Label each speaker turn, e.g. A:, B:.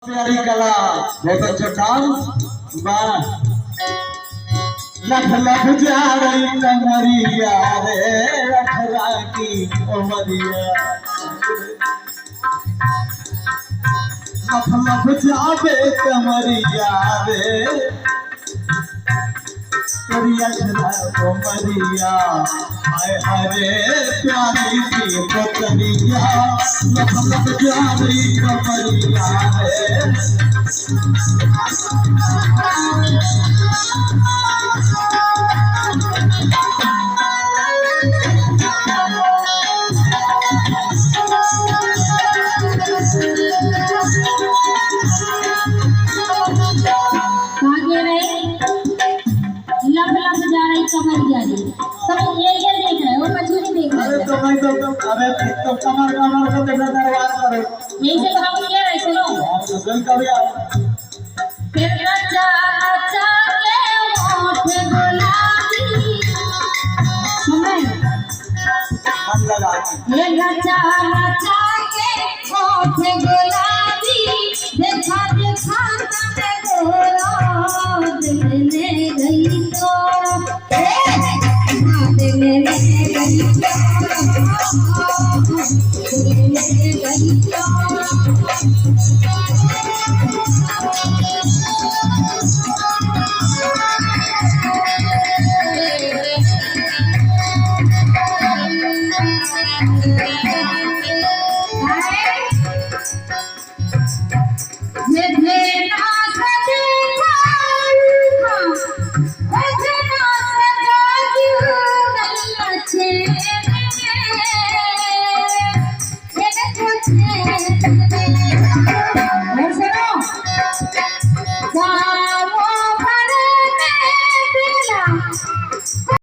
A: प्यारी कला, बहुत अच्छा डांस, वाह। लख लख जा रही कमरिया रे, अखरा की उमरिया। लख लख जावे कमरिया रे, तेरी अखरा उमरिया। हाय हरे प्यारी सी बकरिया, लख लख जा रही कमरिया रे।
B: समझ जा रही सब ये देख रहे हो मछली देख रहे
A: अरे तो भाई तो अरे तो कमर को देखना दरबार करो
B: यही से तो हम कह रहे सुनो
A: तो गल कर यार
B: फिर नचा नचा के होठ गुलाबी सुने
A: मन लगा
B: ये नचा नचा के होठ गुलाबी देखा देखा तने गोरा दिल ने गई तो दिल ने गई